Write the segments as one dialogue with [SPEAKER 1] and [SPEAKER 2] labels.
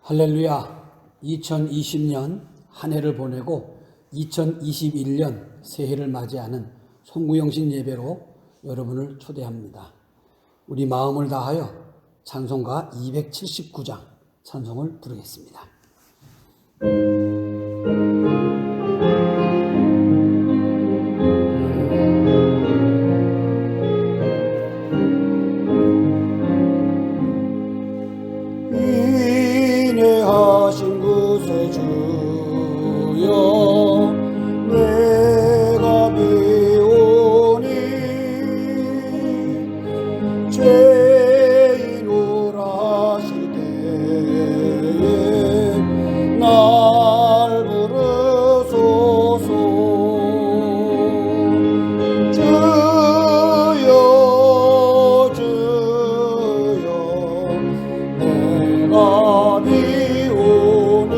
[SPEAKER 1] 할렐루야. 2020년 한 해를 보내고 2021년 새해를 맞이하는 송구영신 예배로 여러분을 초대합니다. 우리 마음을 다하여 찬송가 279장 찬송을 부르겠습니다.
[SPEAKER 2] 인내하신 구세주여 내가 비오니 죄인 오라실 때에 날 부르소서. 주여 주여 내가 비오니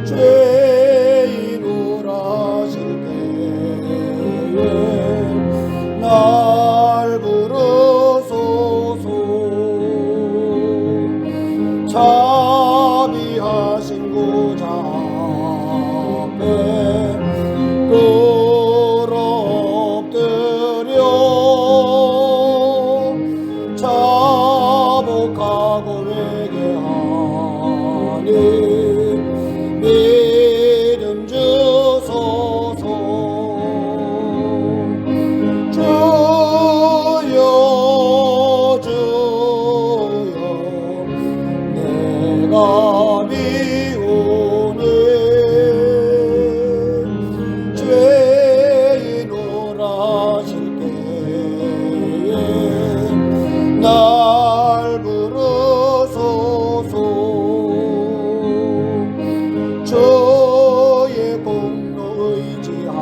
[SPEAKER 2] 죄인 오라실 때에 날 부르소서. 자비하신 고자 앞에 엎드려 자복하고 회개하니 믿음 주소서. 주여 주여 내가 비오니 죄인 오라실 때에 날 부르소서. 주의 공로 의지하여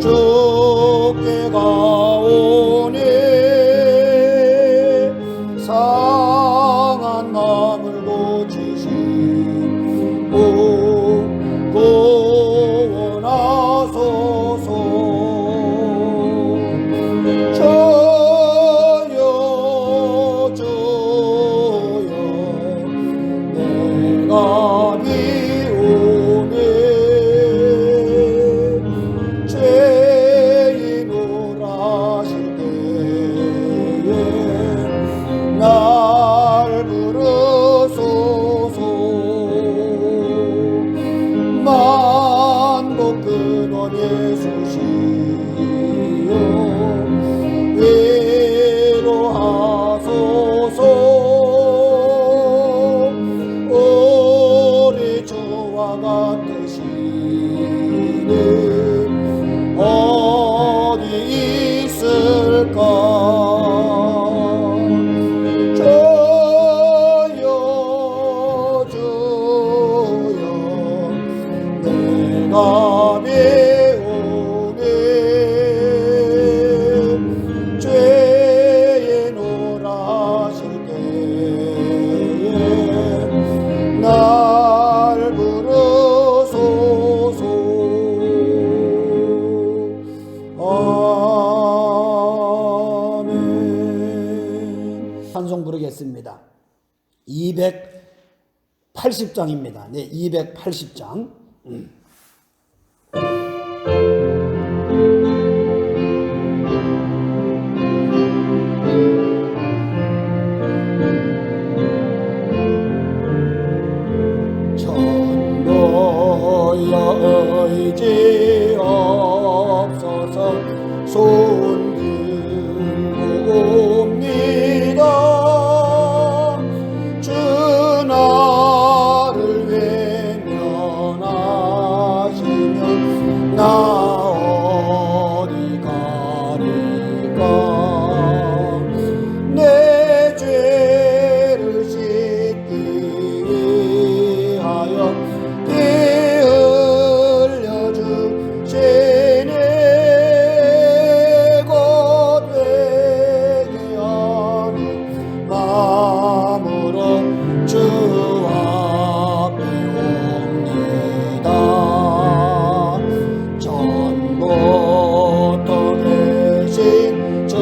[SPEAKER 2] 주께 가오니 상한 마음을 고치시고 구원하소서. 주여 주여 내가 비오니 죄인 오라실 때에 날 부르소서. 만복 근원 예수시여 위로하소서. 우리 주와 같으시니 어디 있을까. 주여 주여 내가 비오니 죄인 오라실 때에 날 부르소서. 아멘.
[SPEAKER 1] 찬송 부르겠습니다. 280장입니다. 네, 280장.
[SPEAKER 2] 천도여 의지 없어서 손 들고 옵니다. 주 나를 외면하시면 나 어디 가리까. 내 죄를 씻기 위하여 피 흘려 주시니 곧 회개하는 마음으로 주 앞에 옵니다. 전부터 계신 주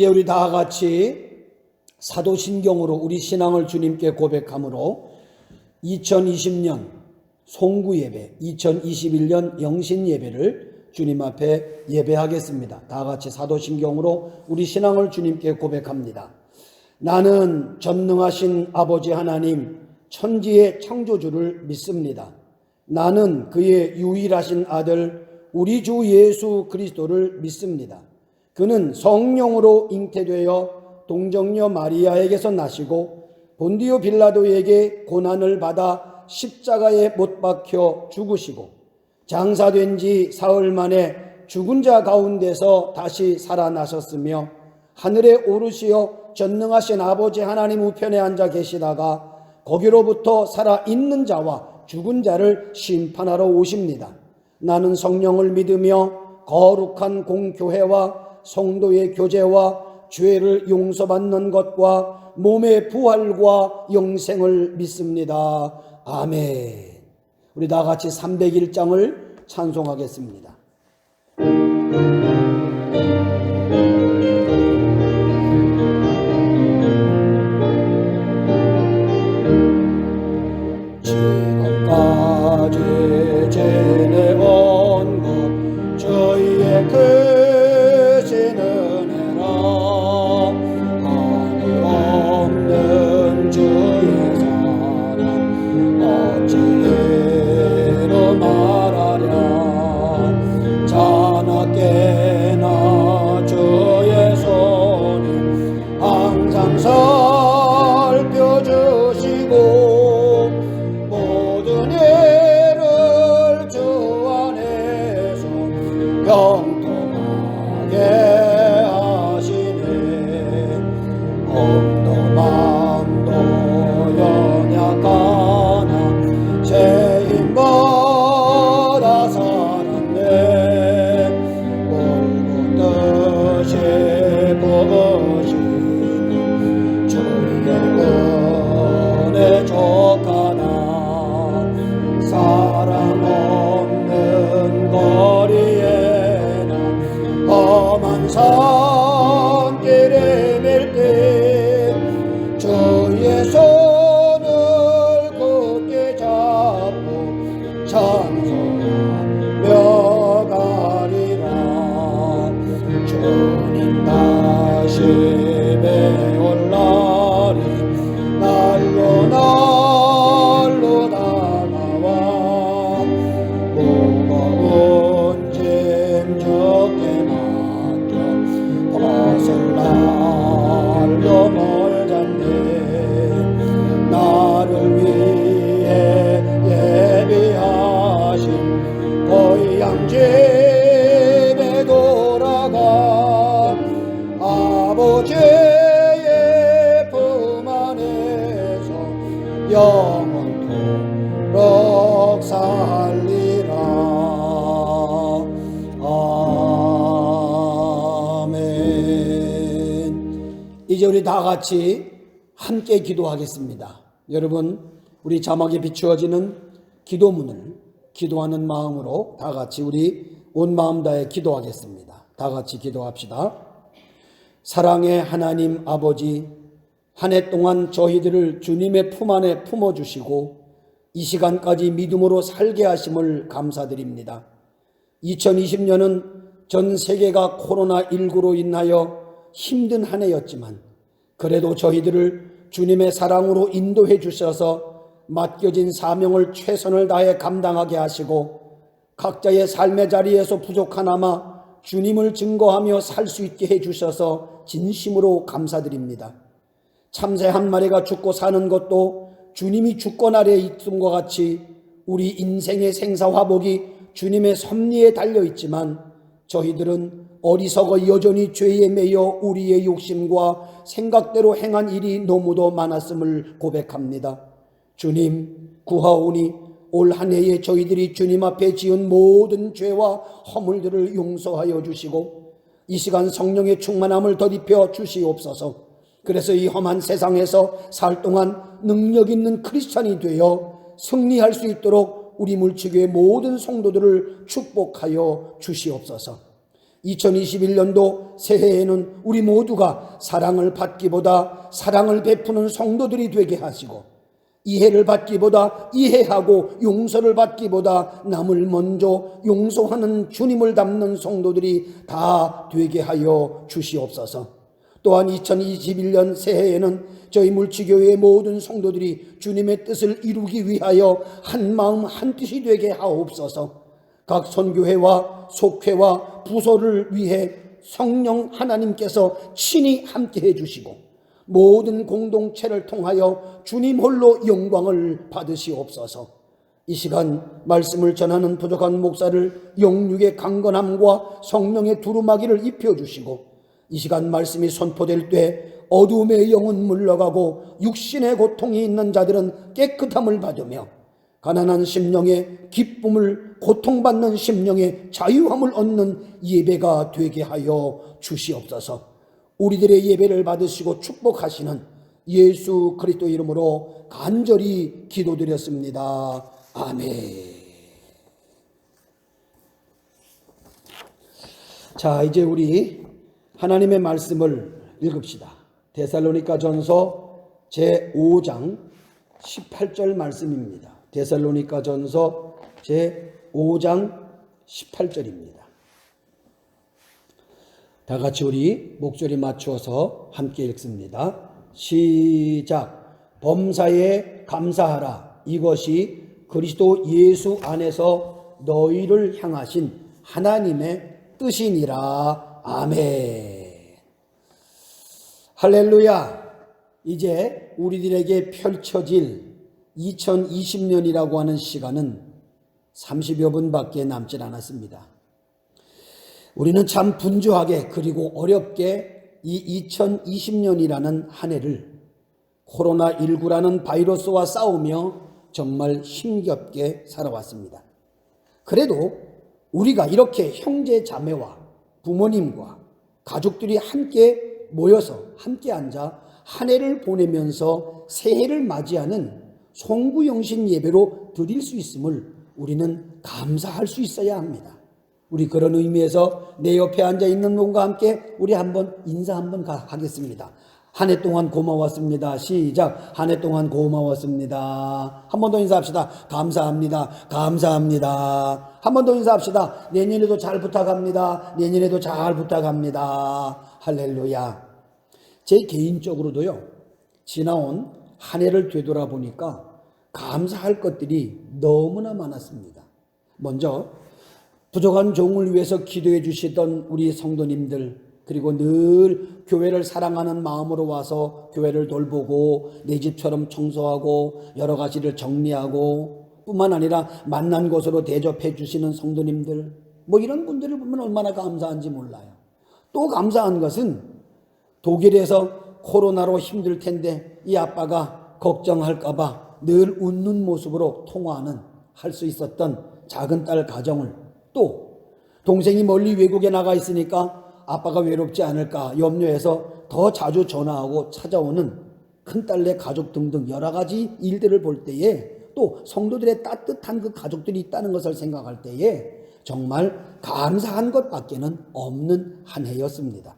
[SPEAKER 1] 우리 다 같이 사도신경으로 우리 신앙을 주님께 고백함으로 2020년 송구예배, 2021년 영신예배를 주님 앞에 예배하겠습니다. 다 같이 사도신경으로 우리 신앙을 주님께 고백합니다. 나는 전능하신 아버지 하나님 천지의 창조주를 믿습니다. 나는 그의 유일하신 아들 우리 주 예수 그리스도를 믿습니다. 그는 성령으로 잉태되어 동정녀 마리아에게서 나시고 본디오 빌라도에게 고난을 받아 십자가에 못 박혀 죽으시고 장사된 지 사흘 만에 죽은 자 가운데서 다시 살아나셨으며 하늘에 오르시어 전능하신 아버지 하나님 우편에 앉아 계시다가 거기로부터 살아있는 자와 죽은 자를 심판하러 오십니다. 나는 성령을 믿으며 거룩한 공교회와 성도의 교제와 죄를 용서받는 것과 몸의 부활과 영생을 믿습니다. 아멘. 우리 다 같이 301장을 찬송하겠습니다.
[SPEAKER 2] 지금까지 지내온 것 저희의 크신 은혜라 한이 없는 주의 사랑 어찌 이루 말하랴 자나깨나 주의 손이 항상 살펴주시고 평통하게 하시네 몸도 마음도 연약하나 제 힘보다 살았네 울고 뜻이 부으시는 주의 은혜 족하나 사랑 없는 거리에 험한 산길에 밀 때 주의 손을 굳게 잡고 찬송하며 가리라 주님 다시 배울 날이 날로 날로 다가와 무거운 짐 적게 벗을 날도 멀잖네 나를 위해 예비하신 고향 집에 돌아가 아버지의 품 안에서 영원토록 살리라.
[SPEAKER 1] 이제 우리 다 같이 함께 기도하겠습니다. 여러분, 우리 자막에 비추어지는 기도문을 기도하는 마음으로 다 같이 우리 온 마음 다해 기도하겠습니다. 다 같이 기도합시다. 사랑의 하나님 아버지, 한 해 동안 저희들을 주님의 품 안에 품어주시고 이 시간까지 믿음으로 살게 하심을 감사드립니다. 2020년은 전 세계가 코로나19로 인하여 힘든 한 해였지만 그래도 저희들을 주님의 사랑으로 인도해 주셔서 맡겨진 사명을 최선을 다해 감당하게 하시고 각자의 삶의 자리에서 부족하나마 주님을 증거하며 살 수 있게 해 주셔서 진심으로 감사드립니다. 참새 한 마리가 죽고 사는 것도 주님이 주권 아래에 있음과 같이 우리 인생의 생사화복이 주님의 섭리에 달려있지만 저희들은 어리석어 여전히 죄에 매여 우리의 욕심과 생각대로 행한 일이 너무도 많았음을 고백합니다. 주님, 구하오니 올 한 해에 저희들이 주님 앞에 지은 모든 죄와 허물들을 용서하여 주시고 이 시간 성령의 충만함을 덧입혀 주시옵소서. 그래서 이 험한 세상에서 살 동안 능력 있는 크리스찬이 되어 승리할 수 있도록 우리 물치교의 모든 성도들을 축복하여 주시옵소서. 2021년도 새해에는 우리 모두가 사랑을 받기보다 사랑을 베푸는 성도들이 되게 하시고, 이해를 받기보다 이해하고 용서를 받기보다 남을 먼저 용서하는 주님을 닮는 성도들이 다 되게 하여 주시옵소서. 또한 2021년 새해에는 저희 물치교회의 모든 성도들이 주님의 뜻을 이루기 위하여 한 마음 한 뜻이 되게 하옵소서. 각 선교회와 속회와 부서를 위해 성령 하나님께서 친히 함께해 주시고, 모든 공동체를 통하여 주님 홀로 영광을 받으시옵소서. 이 시간 말씀을 전하는 부족한 목사를 영육의 강건함과 성령의 두루마기를 입혀주시고, 이 시간 말씀이 선포될 때 어두움의 영은 물러가고 육신의 고통이 있는 자들은 깨끗함을 받으며, 가난한 심령의 기쁨을, 고통받는 심령의 자유함을 얻는 예배가 되게 하여 주시옵소서. 우리들의 예배를 받으시고 축복하시는 예수 그리스도 이름으로 간절히 기도드렸습니다. 아멘. 자, 이제 우리 하나님의 말씀을 읽읍시다. 데살로니가전서 제5장 18절 말씀입니다. 데살로니가전서 제5장 18절입니다. 다 같이 우리 목소리 맞추어서 함께 읽습니다. 시작. 범사에 감사하라. 이것이 그리스도 예수 안에서 너희를 향하신 하나님의 뜻이니라. 아멘. 할렐루야. 이제 우리들에게 펼쳐질 2020년이라고 하는 시간은 30여 분밖에 남질 않았습니다. 우리는 참 분주하게 그리고 어렵게 이 2020년이라는 한 해를 코로나19라는 바이러스와 싸우며 정말 힘겹게 살아왔습니다. 그래도 우리가 이렇게 형제 자매와 부모님과 가족들이 함께 모여서 함께 앉아 한 해를 보내면서 새해를 맞이하는 송구영신 예배로 드릴 수 있음을 우리는 감사할 수 있어야 합니다. 우리 그런 의미에서 내 옆에 앉아있는 분과 함께 우리 한번 인사 한번 하겠습니다. 한 해 동안 고마웠습니다. 시작. 한 해 동안 고마웠습니다. 한 번 더 인사합시다. 감사합니다. 감사합니다. 한 번 더 인사합시다. 내년에도 잘 부탁합니다. 내년에도 잘 부탁합니다. 할렐루야. 제 개인적으로도요, 지나온 한 해를 되돌아보니까 감사할 것들이 너무나 많았습니다. 먼저 부족한 종을 위해서 기도해 주시던 우리 성도님들, 그리고 늘 교회를 사랑하는 마음으로 와서 교회를 돌보고 내 집처럼 청소하고 여러 가지를 정리하고 뿐만 아니라 만난 곳으로 대접해 주시는 성도님들, 이런 분들을 보면 얼마나 감사한지 몰라요. 또 감사한 것은 독일에서 코로나로 힘들 텐데 이 아빠가 걱정할까 봐 늘 웃는 모습으로 통화하는 할 수 있었던 작은 딸 가정을, 또 동생이 멀리 외국에 나가 있으니까 아빠가 외롭지 않을까 염려해서 더 자주 전화하고 찾아오는 큰딸네 가족 등등 여러 가지 일들을 볼 때에, 또 성도들의 따뜻한 그 가족들이 있다는 것을 생각할 때에 정말 감사한 것밖에는 없는 한 해였습니다.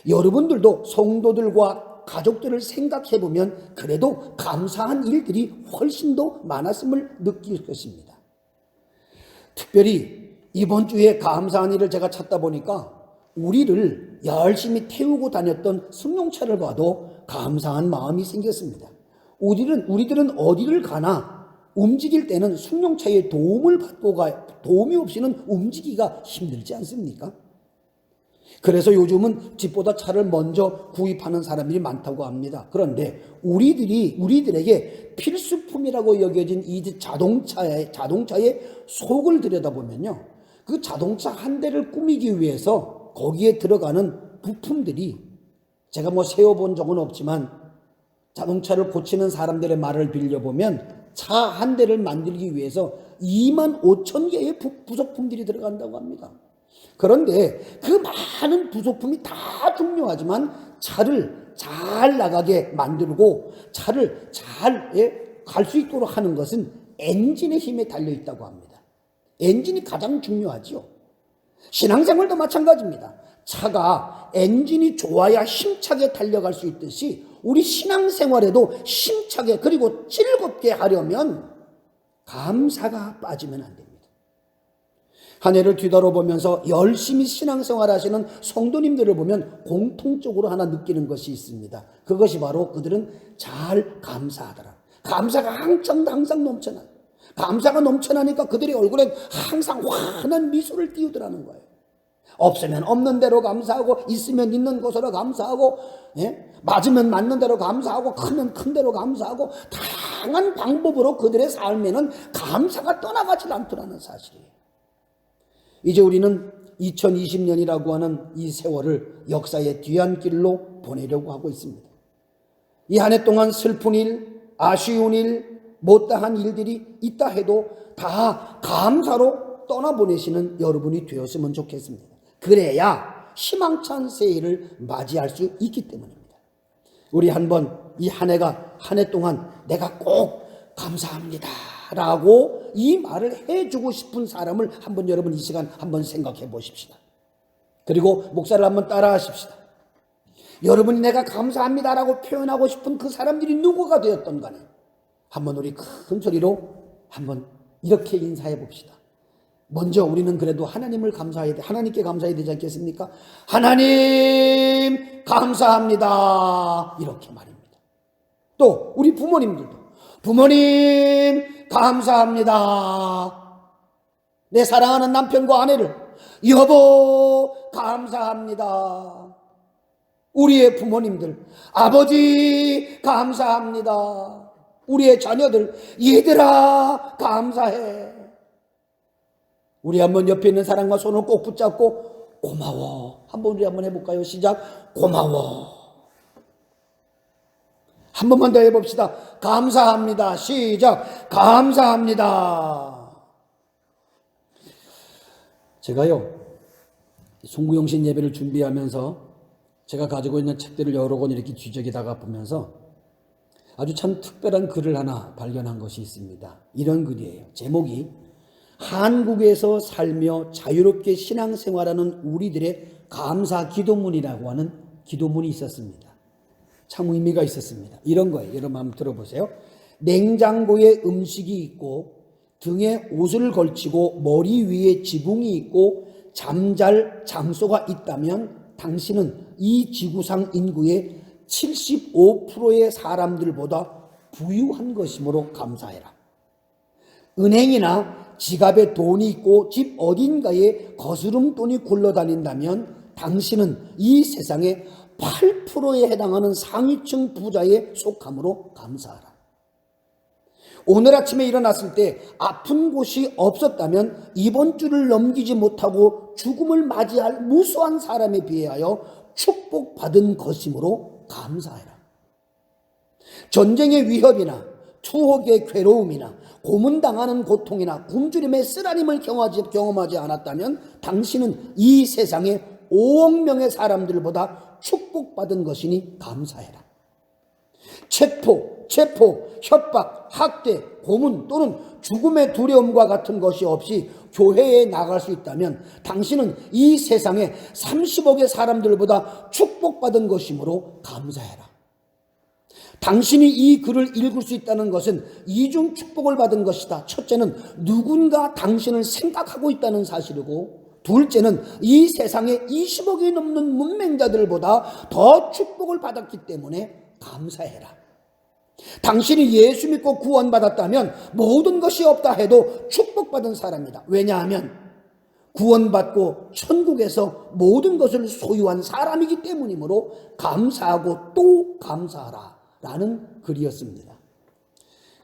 [SPEAKER 1] 여러분들도 성도들과 가족들을 생각해 보면 그래도 감사한 일들이 훨씬 더 많았음을 느낄 것입니다. 특별히 이번 주에 감사한 일을 제가 찾다 보니까 우리를 열심히 태우고 다녔던 승용차를 봐도 감사한 마음이 생겼습니다. 우리들은 어디를 가나 움직일 때는 승용차의 도움을 받고 도움이 없이는 움직이기가 힘들지 않습니까? 그래서 요즘은 집보다 차를 먼저 구입하는 사람들이 많다고 합니다. 그런데 우리들에게 필수품이라고 여겨진 이 자동차의 속을 들여다보면요, 그 자동차 한 대를 꾸미기 위해서 거기에 들어가는 부품들이, 제가 세워본 적은 없지만 자동차를 고치는 사람들의 말을 빌려보면 차 한 대를 만들기 위해서 25,000개의 부속품들이 들어간다고 합니다. 그런데 그 많은 부속품이 다 중요하지만 차를 잘 나가게 만들고 차를 잘 갈 수 있도록 하는 것은 엔진의 힘에 달려 있다고 합니다. 엔진이 가장 중요하죠. 신앙생활도 마찬가지입니다. 차가 엔진이 좋아야 힘차게 달려갈 수 있듯이 우리 신앙생활에도 힘차게 그리고 즐겁게 하려면 감사가 빠지면 안 됩니다. 한 해를 뒤돌아보면서 열심히 신앙생활 하시는 성도님들을 보면 공통적으로 하나 느끼는 것이 있습니다. 그것이 바로 그들은 잘 감사하더라. 감사가 항상 넘쳐나요. 감사가 넘쳐나니까 그들의 얼굴엔 항상 환한 미소를 띄우더라는 거예요. 없으면 없는 대로 감사하고, 있으면 있는 것으로 감사하고, 맞으면 맞는 대로 감사하고, 크면 큰 대로 감사하고, 다양한 방법으로 그들의 삶에는 감사가 떠나가지 않더라는 사실이에요. 이제 우리는 2020년이라고 하는 이 세월을 역사의 뒤안길로 보내려고 하고 있습니다. 이 한 해 동안 슬픈 일, 아쉬운 일, 못다한 일들이 있다 해도 다 감사로 떠나보내시는 여러분이 되었으면 좋겠습니다. 그래야 희망찬 새해를 맞이할 수 있기 때문입니다. 우리 한번 이 한 해가 한 해 동안 내가 꼭 감사합니다 라고 이 말을 해주고 싶은 사람을 한번 여러분 이 시간 한번 생각해 보십시다. 그리고 목사를 한번 따라 하십시다. 여러분이 내가 감사합니다 라고 표현하고 싶은 그 사람들이 누구가 되었던 간에 한번 우리 큰 소리로 한번 이렇게 인사해 봅시다. 먼저 우리는 그래도 하나님을 감사해야 돼. 하나님께 감사해야 되지 않겠습니까? 하나님 감사합니다. 이렇게 말입니다. 또 우리 부모님들도 부모님 감사합니다. 내 사랑하는 남편과 아내를 여보 감사합니다. 우리의 부모님들 아버지 감사합니다. 우리의 자녀들 얘들아 감사해. 우리 한번 옆에 있는 사람과 손을 꼭 붙잡고 고마워. 한번 우리 한번 해볼까요? 시작. 고마워. 한 번만 더 해봅시다. 감사합니다. 시작. 감사합니다. 제가요 송구영신 예배를 준비하면서 제가 가지고 있는 책들을 여러 권 이렇게 뒤적이다가 보면서 아주 참 특별한 글을 하나 발견한 것이 있습니다. 이런 글이에요. 제목이 한국에서 살며 자유롭게 신앙생활하는 우리들의 감사 기도문이라고 하는 기도문이 있었습니다. 참 의미가 있었습니다. 이런 거예요. 여러분 한번 들어보세요. 냉장고에 음식이 있고 등에 옷을 걸치고 머리 위에 지붕이 있고 잠잘 장소가 있다면 당신은 이 지구상 인구의 75%의 사람들보다 부유한 것이므로 감사해라. 은행이나 지갑에 돈이 있고 집 어딘가에 거스름돈이 굴러다닌다면 당신은 이 세상의 8%에 해당하는 상위층 부자에 속함으로 감사하라. 오늘 아침에 일어났을 때 아픈 곳이 없었다면 이번 주를 넘기지 못하고 죽음을 맞이할 무수한 사람에 비하여 축복받은 것이므로 감사해라. 전쟁의 위협이나 투옥의 괴로움이나 고문당하는 고통이나 굶주림의 쓰라림을 경험하지 않았다면 당신은 이 세상의 5억 명의 사람들보다 축복받은 것이니 감사해라. 체포, 협박, 학대, 고문 또는 죽음의 두려움과 같은 것이 없이 교회에 나갈 수 있다면 당신은 이 세상의 30억의 사람들보다 축복받은 것이므로 감사해라. 당신이 이 글을 읽을 수 있다는 것은 이중 축복을 받은 것이다. 첫째는 누군가 당신을 생각하고 있다는 사실이고, 둘째는 이 세상에 20억이 넘는 문맹자들보다 더 축복을 받았기 때문에 감사해라. 당신이 예수 믿고 구원받았다면 모든 것이 없다 해도 축복받은 사람이다. 왜냐하면 구원받고 천국에서 모든 것을 소유한 사람이기 때문이므로 감사하고 또 감사하라 라는 글이었습니다.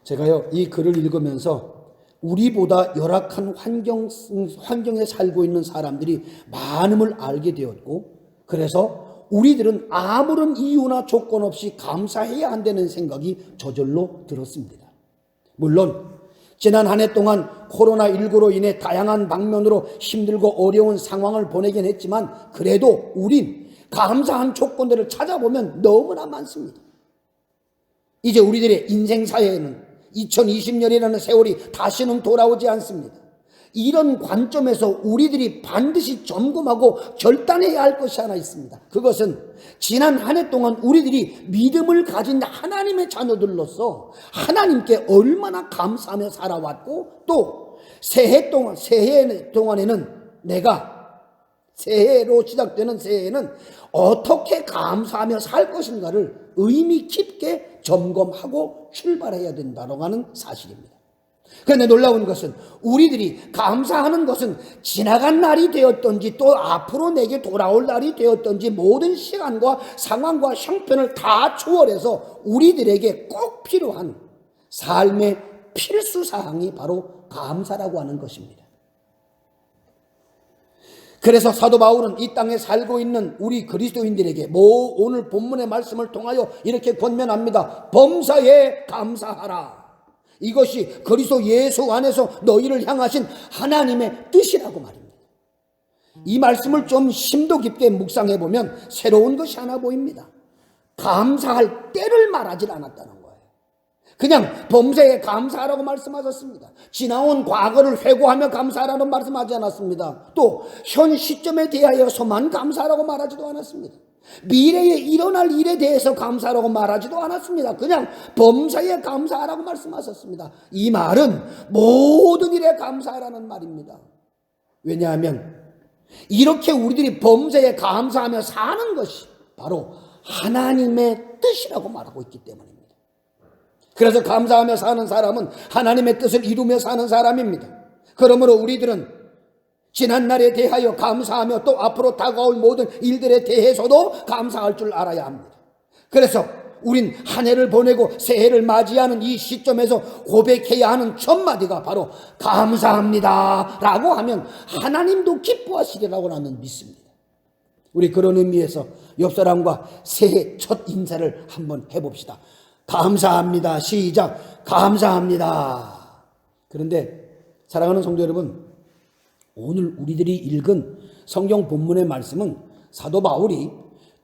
[SPEAKER 1] 제가요 이 글을 읽으면서 우리보다 열악한 환경에 살고 있는 사람들이 많음을 알게 되었고, 그래서 우리들은 아무런 이유나 조건 없이 감사해야 한다는 생각이 저절로 들었습니다. 물론 지난 한 해 동안 코로나19로 인해 다양한 방면으로 힘들고 어려운 상황을 보내긴 했지만 그래도 우린 감사한 조건들을 찾아보면 너무나 많습니다. 이제 우리들의 인생사에는 2020년이라는 세월이 다시는 돌아오지 않습니다. 이런 관점에서 우리들이 반드시 점검하고 결단해야 할 것이 하나 있습니다. 그것은 지난 한 해 동안 우리들이 믿음을 가진 하나님의 자녀들로서 하나님께 얼마나 감사하며 살아왔고, 또 새해 동안에는 내가 새해로 시작되는 새해에는 어떻게 감사하며 살 것인가를 의미 깊게 점검하고 출발해야 된다고 하는 사실입니다. 그런데 놀라운 것은 우리들이 감사하는 것은 지나간 날이 되었던지 또 앞으로 내게 돌아올 날이 되었던지 모든 시간과 상황과 형편을 다 초월해서 우리들에게 꼭 필요한 삶의 필수 사항이 바로 감사라고 하는 것입니다. 그래서 사도 바울은 이 땅에 살고 있는 우리 그리스도인들에게 오늘 본문의 말씀을 통하여 이렇게 권면합니다. 범사에 감사하라. 이것이 그리스도 예수 안에서 너희를 향하신 하나님의 뜻이라고 말입니다. 이 말씀을 좀 심도 깊게 묵상해 보면 새로운 것이 하나 보입니다. 감사할 때를 말하지 않았다는 거예요. 그냥 범사에 감사하라고 말씀하셨습니다. 지나온 과거를 회고하며 감사하라는 말씀하지 않았습니다. 또 현 시점에 대하여서만 감사하라고 말하지도 않았습니다. 미래에 일어날 일에 대해서 감사하라고 말하지도 않았습니다. 그냥 범사에 감사하라고 말씀하셨습니다. 이 말은 모든 일에 감사하라는 말입니다. 왜냐하면 이렇게 우리들이 범사에 감사하며 사는 것이 바로 하나님의 뜻이라고 말하고 있기 때문입니다. 그래서 감사하며 사는 사람은 하나님의 뜻을 이루며 사는 사람입니다. 그러므로 우리들은 지난날에 대하여 감사하며 또 앞으로 다가올 모든 일들에 대해서도 감사할 줄 알아야 합니다. 그래서 우린 한 해를 보내고 새해를 맞이하는 이 시점에서 고백해야 하는 첫 마디가 바로 감사합니다 라고 하면 하나님도 기뻐하시리라고 나는 믿습니다. 우리 그런 의미에서 옆 사람과 새해 첫 인사를 한번 해봅시다. 감사합니다. 시작. 감사합니다. 그런데 사랑하는 성도 여러분, 오늘 우리들이 읽은 성경 본문의 말씀은 사도 바울이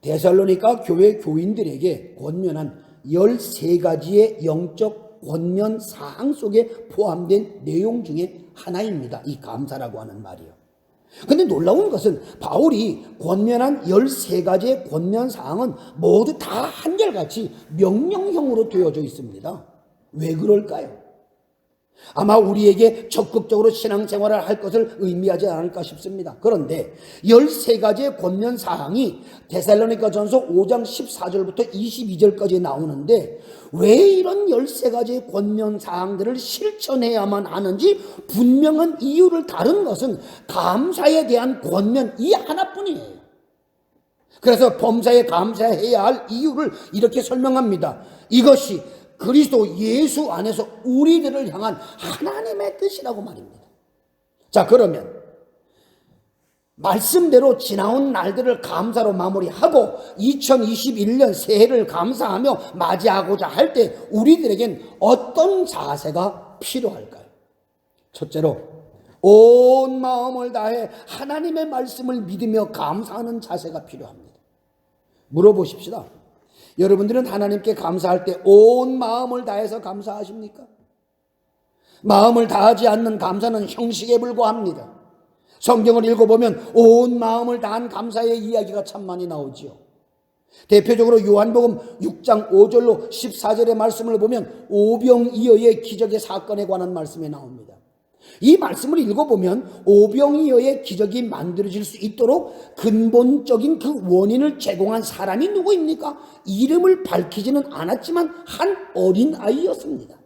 [SPEAKER 1] 데살로니가 교회 교인들에게 권면한 13가지의 영적 권면 사항 속에 포함된 내용 중에 하나입니다. 이 감사라고 하는 말이요. 근데 놀라운 것은 바울이 권면한 13가지의 권면 사항은 모두 다 한결같이 명령형으로 되어져 있습니다. 왜 그럴까요? 아마 우리에게 적극적으로 신앙생활을 할 것을 의미하지 않을까 싶습니다. 그런데 13가지의 권면 사항이 데살로니가전서 5장 14절부터 22절까지 나오는데 왜 이런 13가지의 권면 사항들을 실천해야만 하는지 분명한 이유를 다룬 것은 감사에 대한 권면 이 하나뿐이에요. 그래서 범사에 감사해야 할 이유를 이렇게 설명합니다. 이것이 그리스도 예수 안에서 우리들을 향한 하나님의 뜻이라고 말입니다. 자, 그러면 말씀대로 지나온 날들을 감사로 마무리하고 2021년 새해를 감사하며 맞이하고자 할 때 우리들에겐 어떤 자세가 필요할까요? 첫째로 온 마음을 다해 하나님의 말씀을 믿으며 감사하는 자세가 필요합니다. 물어보십시다. 여러분들은 하나님께 감사할 때 온 마음을 다해서 감사하십니까? 마음을 다하지 않는 감사는 형식에 불과합니다. 성경을 읽어보면 온 마음을 다한 감사의 이야기가 참 많이 나오지요. 대표적으로 요한복음 6장 5절로 14절의 말씀을 보면 오병이어의 기적의 사건에 관한 말씀이 나옵니다. 이 말씀을 읽어보면 오병이어의 기적이 만들어질 수 있도록 근본적인 그 원인을 제공한 사람이 누구입니까? 이름을 밝히지는 않았지만 한 어린아이였습니다.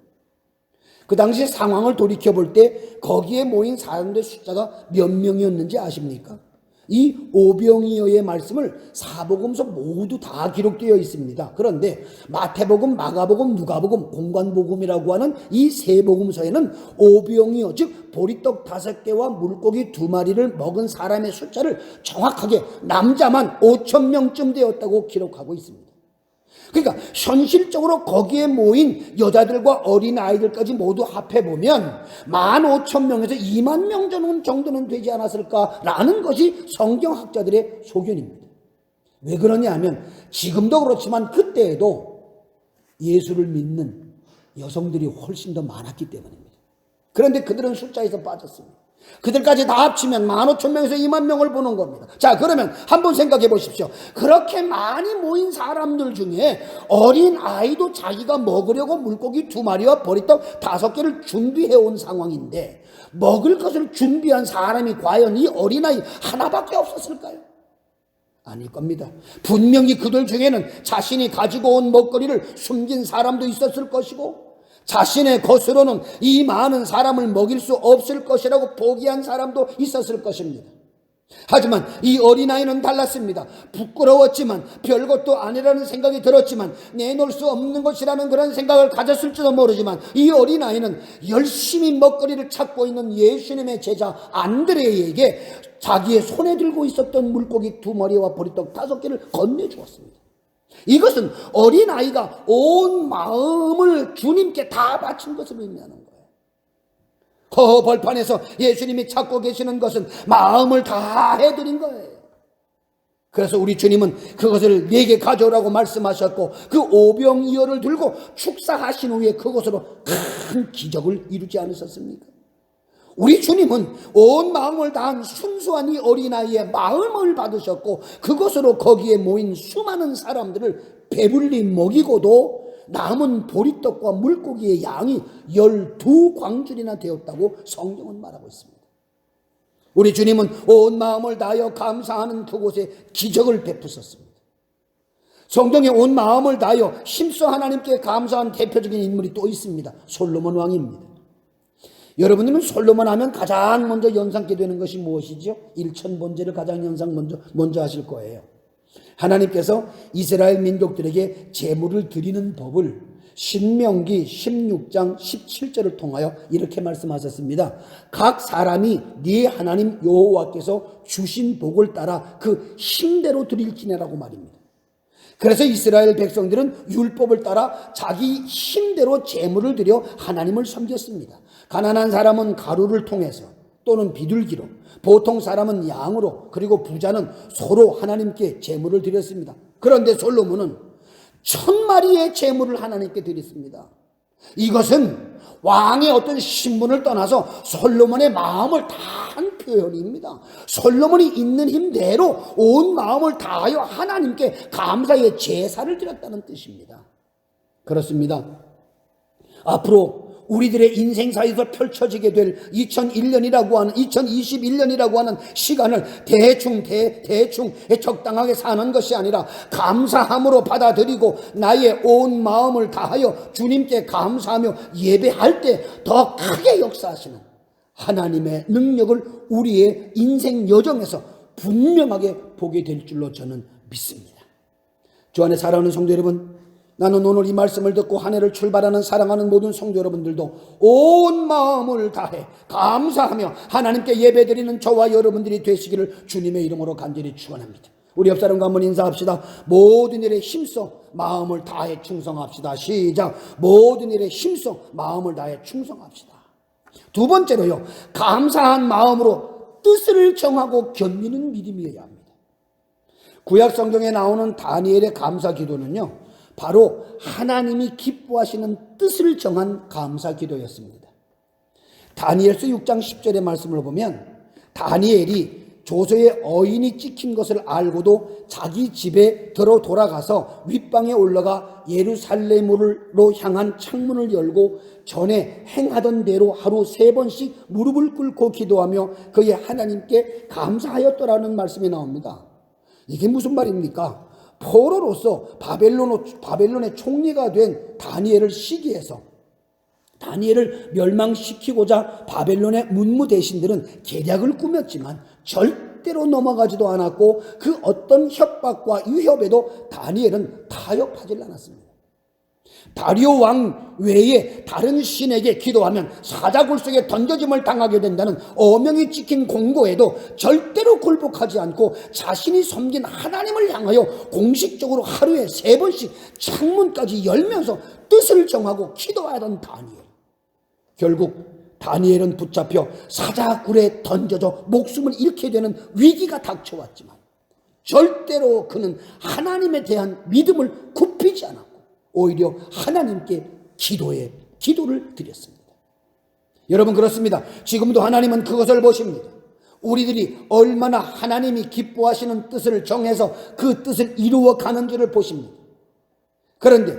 [SPEAKER 1] 그 당시 상황을 돌이켜볼 때 거기에 모인 사람들의 숫자가 몇 명이었는지 아십니까? 이 오병이어의 말씀을 사복음서 모두 다 기록되어 있습니다. 그런데 마태복음, 마가복음, 누가복음, 공관복음이라고 하는 이 세 복음서에는 오병이어, 즉 보리떡 5개와 물고기 2마리를 먹은 사람의 숫자를 정확하게 남자만 5,000명쯤 되었다고 기록하고 있습니다. 그러니까 현실적으로 거기에 모인 여자들과 어린아이들까지 모두 합해보면 15,000명에서 2만 명 정도는 되지 않았을까라는 것이 성경학자들의 소견입니다. 왜 그러냐 하면 지금도 그렇지만 그때에도 예수를 믿는 여성들이 훨씬 더 많았기 때문입니다. 그런데 그들은 숫자에서 빠졌습니다. 그들까지 다 합치면 15,000명에서 20,000명을 보는 겁니다. 자, 그러면 한번 생각해 보십시오. 그렇게 많이 모인 사람들 중에 어린 아이도 자기가 먹으려고 물고기 2마리와 보리떡 5개를 준비해 온 상황인데, 먹을 것을 준비한 사람이 과연 이 어린아이 하나밖에 없었을까요? 아닐 겁니다. 분명히 그들 중에는 자신이 가지고 온 먹거리를 숨긴 사람도 있었을 것이고, 자신의 것으로는 이 많은 사람을 먹일 수 없을 것이라고 포기한 사람도 있었을 것입니다. 하지만 이 어린아이는 달랐습니다. 부끄러웠지만, 별것도 아니라는 생각이 들었지만, 내놓을 수 없는 것이라는 그런 생각을 가졌을지도 모르지만, 이 어린아이는 열심히 먹거리를 찾고 있는 예수님의 제자 안드레에게 자기의 손에 들고 있었던 물고기 2마리와 보리떡 5개를 건네주었습니다. 이것은 어린아이가 온 마음을 주님께 다 바친 것을 의미하는 거예요. 벌판에서 예수님이 찾고 계시는 것은 마음을 다 해드린 거예요. 그래서 우리 주님은 그것을 내게 가져오라고 말씀하셨고, 그 오병이어를 들고 축사하신 후에 그것으로 큰 기적을 이루지 않으셨습니까? 우리 주님은 온 마음을 다한 순수한 이 어린아이의 마음을 받으셨고, 그것으로 거기에 모인 수많은 사람들을 배불리 먹이고도 남은 보리떡과 물고기의 양이 12광줄이나 되었다고 성경은 말하고 있습니다. 우리 주님은 온 마음을 다하여 감사하는 그곳에 기적을 베푸셨습니다. 성경에 온 마음을 다하여 힘써 하나님께 감사한 대표적인 인물이 또 있습니다. 솔로몬 왕입니다. 여러분들은 솔로몬 하면 가장 먼저 연상케 되는 것이 무엇이죠? 일천번제를 가장 먼저 하실 거예요. 하나님께서 이스라엘 민족들에게 제물을 드리는 법을 신명기 16장 17절을 통하여 이렇게 말씀하셨습니다. 각 사람이 네 하나님 여호와께서 주신 복을 따라 그 힘대로 드릴지니라고 말입니다. 그래서 이스라엘 백성들은 율법을 따라 자기 힘대로 제물을 드려 하나님을 섬겼습니다. 가난한 사람은 가루를 통해서 또는 비둘기로, 보통 사람은 양으로, 그리고 부자는 소로 하나님께 제물을 드렸습니다. 그런데 솔로몬은 1000마리의 제물을 하나님께 드렸습니다. 이것은 왕의 어떤 신분을 떠나서 솔로몬의 마음을 다한 표현입니다. 솔로몬이 있는 힘대로 온 마음을 다하여 하나님께 감사의 제사를 드렸다는 뜻입니다. 그렇습니다. 앞으로 우리들의 인생사에서 펼쳐지게 될 2021년이라고 하는 시간을 대충 적당하게 사는 것이 아니라 감사함으로 받아들이고 나의 온 마음을 다하여 주님께 감사하며 예배할 때 더 크게 역사하시는 하나님의 능력을 우리의 인생 여정에서 분명하게 보게 될 줄로 저는 믿습니다. 주 안에 사랑하는 성도 여러분, 나는 오늘 이 말씀을 듣고 한 해를 출발하는 사랑하는 모든 성도 여러분들도 온 마음을 다해 감사하며 하나님께 예배드리는 저와 여러분들이 되시기를 주님의 이름으로 간절히 축원합니다. 우리 옆 사람과 한번 인사합시다. 모든 일에 힘써 마음을 다해 충성합시다. 시작. 모든 일에 힘써 마음을 다해 충성합시다. 두 번째로요, 감사한 마음으로 뜻을 정하고 견디는 믿음이어야 합니다. 구약 성경에 나오는 다니엘의 감사 기도는요, 바로 하나님이 기뻐하시는 뜻을 정한 감사 기도였습니다. 다니엘서 6장 10절의 말씀을 보면 다니엘이 조서에 어인이 찍힌 것을 알고도 자기 집에 돌아가서 윗방에 올라가 예루살렘으로 향한 창문을 열고 전에 행하던 대로 하루 3번씩 무릎을 꿇고 기도하며 그의 하나님께 감사하였더라는 말씀이 나옵니다. 이게 무슨 말입니까? 포로로서 바벨론의 총리가 된 다니엘을 시기해서 다니엘을 멸망시키고자 바벨론의 문무 대신들은 계략을 꾸몄지만 절대로 넘어가지도 않았고 그 어떤 협박과 위협에도 다니엘은 타협하지 않았습니다. 다리오 왕 외에 다른 신에게 기도하면 사자굴 속에 던져짐을 당하게 된다는 어명이 찍힌 공고에도 절대로 굴복하지 않고 자신이 섬긴 하나님을 향하여 공식적으로 하루에 3번씩 창문까지 열면서 뜻을 정하고 기도하던 다니엘. 결국 다니엘은 붙잡혀 사자굴에 던져져 목숨을 잃게 되는 위기가 닥쳐왔지만 절대로 그는 하나님에 대한 믿음을 굽히지 않았고 오히려 하나님께 기도를 드렸습니다. 여러분, 그렇습니다. 지금도 하나님은 그것을 보십니다. 우리들이 얼마나 하나님이 기뻐하시는 뜻을 정해서 그 뜻을 이루어가는 줄을 보십니다. 그런데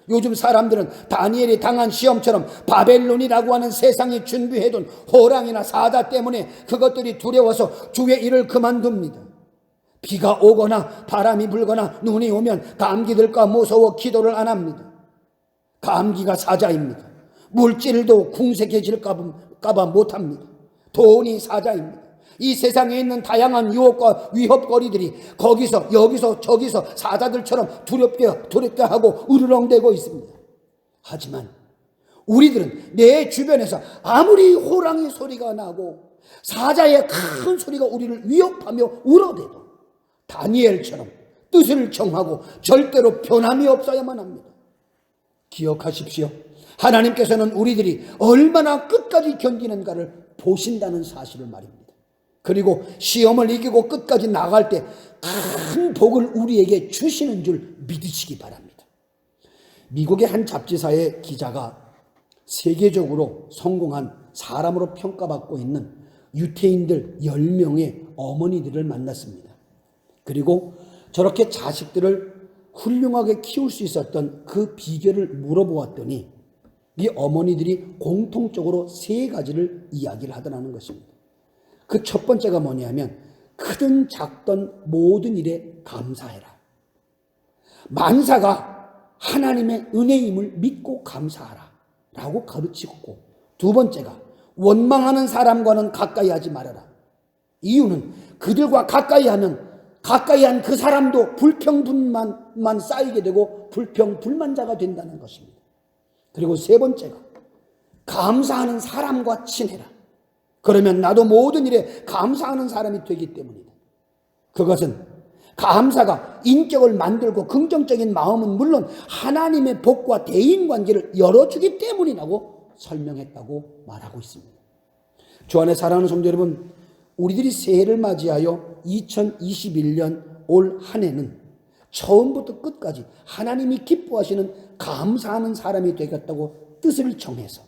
[SPEAKER 1] 요즘 사람들은 다니엘이 당한 시험처럼 바벨론이라고 하는 세상이 준비해둔 호랑이나 사자 때문에 그것들이 두려워서 주의 일을 그만둡니다. 비가 오거나 바람이 불거나 눈이 오면 감기들까 무서워 기도를 안 합니다. 감기가 사자입니다. 물질도 궁색해질까봐 못합니다. 돈이 사자입니다. 이 세상에 있는 다양한 유혹과 위협거리들이 거기서 여기서 저기서 사자들처럼 두렵게 하고 으르렁대고 있습니다. 하지만 우리들은 내 주변에서 아무리 호랑이 소리가 나고 사자의 큰 소리가 우리를 위협하며 울어대도 다니엘처럼 뜻을 정하고 절대로 변함이 없어야만 합니다. 기억하십시오. 하나님께서는 우리들이 얼마나 끝까지 견디는가를 보신다는 사실을 말입니다. 그리고 시험을 이기고 끝까지 나갈 때 큰 복을 우리에게 주시는 줄 믿으시기 바랍니다. 미국의 한 잡지사의 기자가 세계적으로 성공한 사람으로 평가받고 있는 유태인들 10명의 어머니들을 만났습니다. 그리고 저렇게 자식들을 훌륭하게 키울 수 있었던 그 비결을 물어보았더니 이 어머니들이 공통적으로 3가지를 이야기를 하더라는 것입니다. 그 첫 번째가 뭐냐면 크든 작든 모든 일에 감사해라. 만사가 하나님의 은혜임을 믿고 감사하라 라고 가르치고, 두 번째가 원망하는 사람과는 가까이 하지 말아라. 이유는 그들과 가까이 한 그 사람도 불평불만만 쌓이게 되고 불평불만자가 된다는 것입니다. 그리고 세 번째가 감사하는 사람과 친해라. 그러면 나도 모든 일에 감사하는 사람이 되기 때문이다. 그것은 감사가 인격을 만들고 긍정적인 마음은 물론 하나님의 복과 대인관계를 열어주기 때문이라고 설명했다고 말하고 있습니다. 주 안에 사랑하는 성도 여러분, 우리들이 새해를 맞이하여 2021년 올 한 해는 처음부터 끝까지 하나님이 기뻐하시는 감사하는 사람이 되겠다고 뜻을 정해서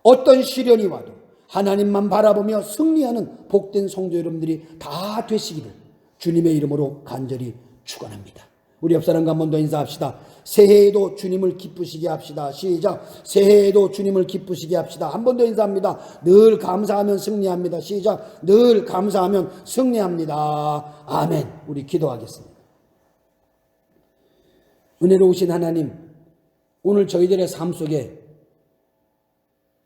[SPEAKER 1] 어떤 시련이 와도 하나님만 바라보며 승리하는 복된 성도 여러분들이 다 되시기를 주님의 이름으로 간절히 축원합니다. 우리 옆 사람과 한 번 더 인사합시다. 새해에도 주님을 기쁘시게 합시다. 시작. 새해에도 주님을 기쁘시게 합시다. 한 번 더 인사합니다. 늘 감사하면 승리합니다. 시작. 늘 감사하면 승리합니다. 아멘. 우리 기도하겠습니다. 은혜로우신 하나님, 오늘 저희들의 삶 속에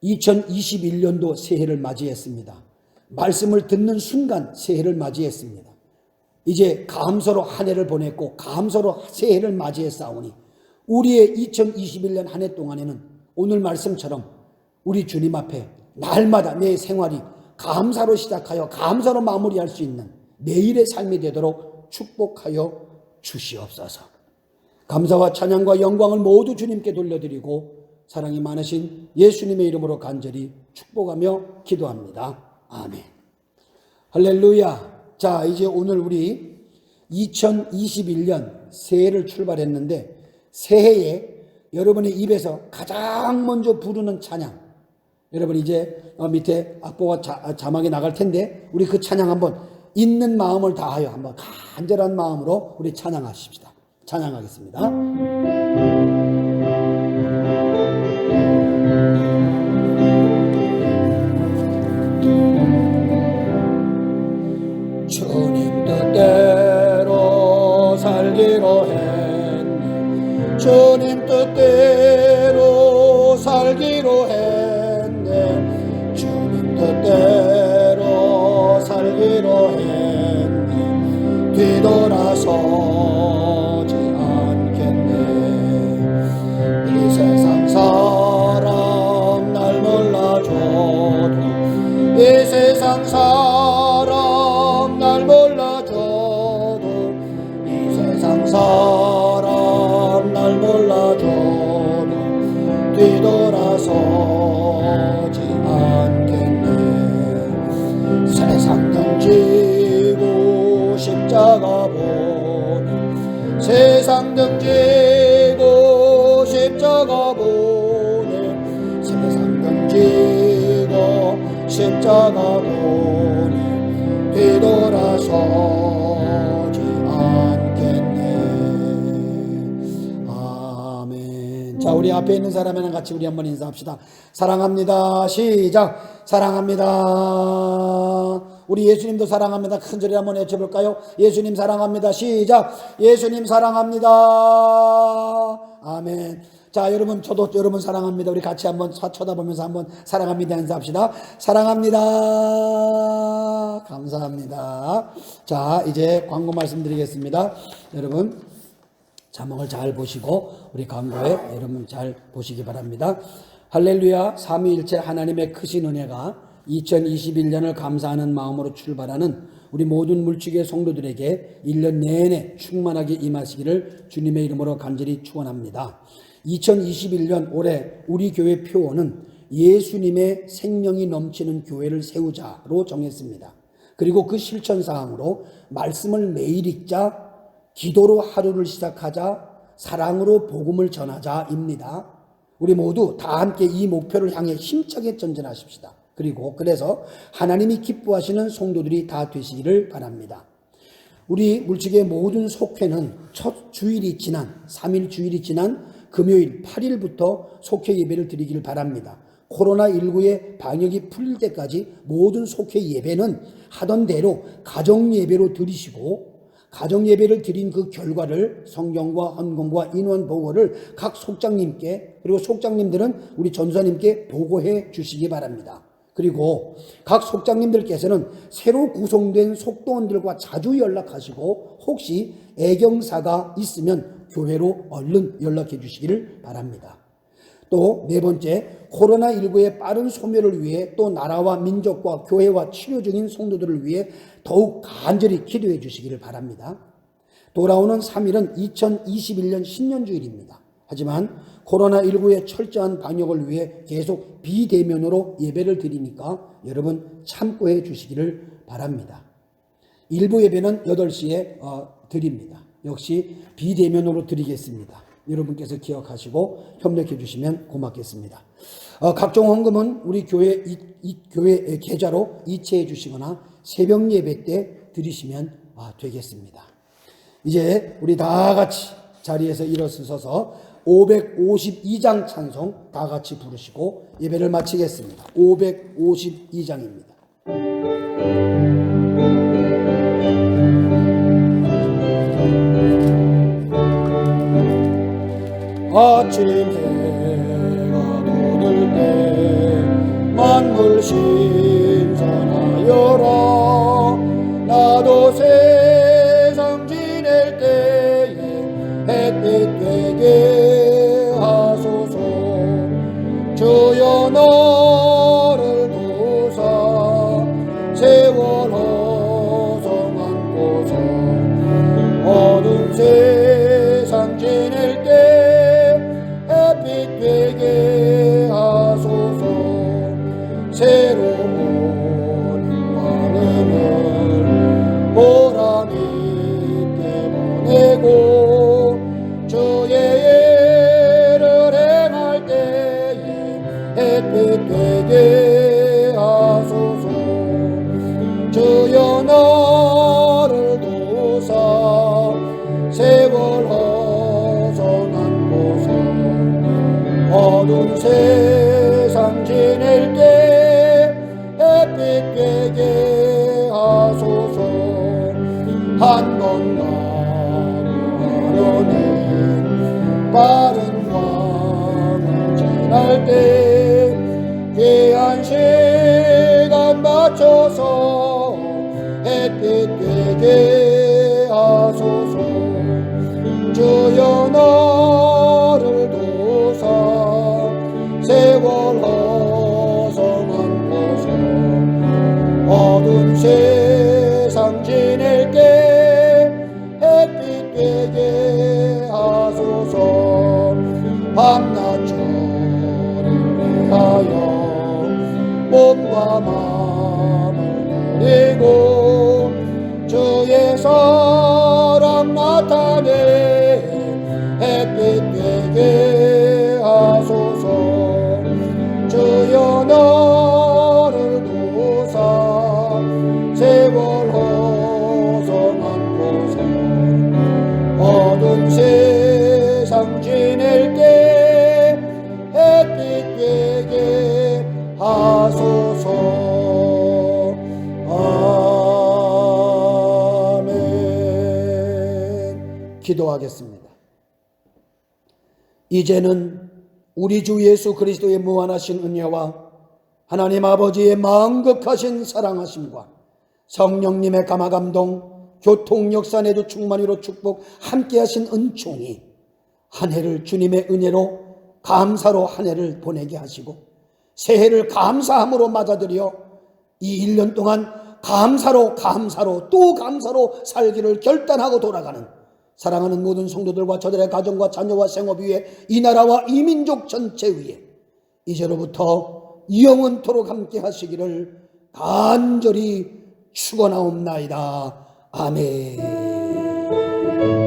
[SPEAKER 1] 2021년도 새해를 맞이했습니다. 말씀을 듣는 순간 새해를 맞이했습니다. 이제 감사로 한 해를 보냈고 감사로 새해를 맞이했사오니 우리의 2021년 한 해 동안에는 오늘 말씀처럼 우리 주님 앞에 날마다 내 생활이 감사로 시작하여 감사로 마무리할 수 있는 매일의 삶이 되도록 축복하여 주시옵소서. 감사와 찬양과 영광을 모두 주님께 돌려드리고 사랑이 많으신 예수님의 이름으로 간절히 축복하며 기도합니다. 아멘. 할렐루야. 자, 이제 오늘 우리 2021년 새해를 출발했는데 새해에 여러분의 입에서 가장 먼저 부르는 찬양, 여러분 이제 밑에 악보가 자막에 나갈 텐데 우리 그 찬양 한번 있는 마음을 다하여 한번 간절한 마음으로 우리 찬양하십시다. 찬양하겠습니다.
[SPEAKER 2] 주님 뜻대로 살기로 했네. 주님 뜻대로 살기로 했네. 주님 뜻대로 살기로 했네. 뒤돌아서지 않겠네. 이 세상 사람 날 몰라줘도 이 세상 사람 날 몰라줘도 이 세상 사람 날 몰라줘도 뒤돌아서지 않겠네. 세상 등지고 십자가 보네. 세상 등지고 십자가 보네. 세상 등지고 십자가 보니 뒤돌아서지 않겠네. 아멘.
[SPEAKER 1] 자, 우리 앞에 있는 사람이랑 같이 우리 한번 인사합시다. 사랑합니다. 시작. 사랑합니다. 우리 예수님도 사랑합니다. 큰 소리 한번 외쳐볼까요? 예수님 사랑합니다. 시작. 예수님 사랑합니다. 아멘. 자, 여러분, 저도 여러분 사랑합니다. 우리 같이 한번 쳐다보면서 한번 사랑합니다 인사합시다. 사랑합니다. 감사합니다. 자, 이제 광고 말씀드리겠습니다. 여러분, 자막을 잘 보시고 우리 광고에 여러분 잘 보시기 바랍니다. 할렐루야. 삼위일체 하나님의 크신 은혜가 2021년을 감사하는 마음으로 출발하는 우리 모든 물주교의 성도들에게 1년 내내 충만하게 임하시기를 주님의 이름으로 간절히 축원합니다. 2021년 올해 우리 교회 표어는 예수님의 생명이 넘치는 교회를 세우자로 정했습니다. 그리고 그 실천사항으로 말씀을 매일 읽자, 기도로 하루를 시작하자, 사랑으로 복음을 전하자입니다. 우리 모두 다 함께 이 목표를 향해 힘차게 전진하십시다. 그래서 하나님이 기뻐하시는 성도들이 다 되시기를 바랍니다. 우리 물주교의 모든 속회는 첫 주일이 지난 3일 주일이 지난 금요일 8일부터 속회 예배를 드리기를 바랍니다. 코로나19의 방역이 풀릴 때까지 모든 속회 예배는 하던 대로 가정 예배로 드리시고, 가정 예배를 드린 그 결과를 성경과 헌금과 인원 보고를 각 속장님께, 그리고 속장님들은 우리 전도사님께 보고해 주시기 바랍니다. 그리고 각 속장님들께서는 새로 구성된 속도원들과 자주 연락하시고 혹시 애경사가 있으면 교회로 얼른 연락해 주시기를 바랍니다. 또 네 번째, 코로나19의 빠른 소멸을 위해 또 나라와 민족과 교회와 치료 중인 성도들을 위해 더욱 간절히 기도해 주시기를 바랍니다. 돌아오는 3일은 2021년 신년주일입니다. 하지만 코로나19의 철저한 방역을 위해 계속 비대면으로 예배를 드리니까 여러분 참고해 주시기를 바랍니다. 일부 예배는 8시에 드립니다. 역시 비대면으로 드리겠습니다. 여러분께서 기억하시고 협력해 주시면 고맙겠습니다. 각종 헌금은 우리 교회 교회 계좌로 이체해 주시거나 새벽 예배 때 드리시면 되겠습니다. 이제 우리 다 같이 자리에서 일어서서 552장 찬송 다 같이 부르시고 예배를 마치겠습니다. 552장입니다.
[SPEAKER 2] 아침 해가 돋을 때 만물 신선하여라. 나도 세상 지낼 때에 햇빛 되게 하소서. 주여 너를 도사 세월 허성한 곳에 어두운 세상 지낼 때 햇빛 되게 하소서. 새로운 마음을 보람 있게 보내고 주의 예를 행할 때에 햇빛 되게 하소서. 주여 너를 도사 세월 허성한 곳에 어두운 세상 지낼 때 햇빛 되게 하소서. 한 번 나르하려는 빠른 밤을 지날 때 귀한 시간 맞춰서 햇빛 되게 하소서. 주여 너를 도사 세월 허성한 곳에 어두운 세상 지낼 때 햇빛 되게 하소서. 밤낮 주를 위하여 몸과 마음을 드리고 주의 사랑 나타내 햇빛 되게 하소서. 주여 너를 하소서. 아멘.
[SPEAKER 1] 기도하겠습니다. 이제는 우리 주 예수 그리스도의 무한하신 은혜와 하나님 아버지의 마음극하신 사랑하심과 성령님의 감화감동, 교통역산에도 충만히로 축복 함께하신 은총이 한 해를 주님의 은혜로 감사로 한 해를 보내게 하시고 새해를 감사함으로 맞아들여 이 1년 동안 감사로 또 감사로 살기를 결단하고 돌아가는 사랑하는 모든 성도들과 저들의 가정과 자녀와 생업 위에 이 나라와 이 민족 전체 위에 이제로부터 영원토록 함께 하시기를 간절히 축원하옵나이다. 아멘.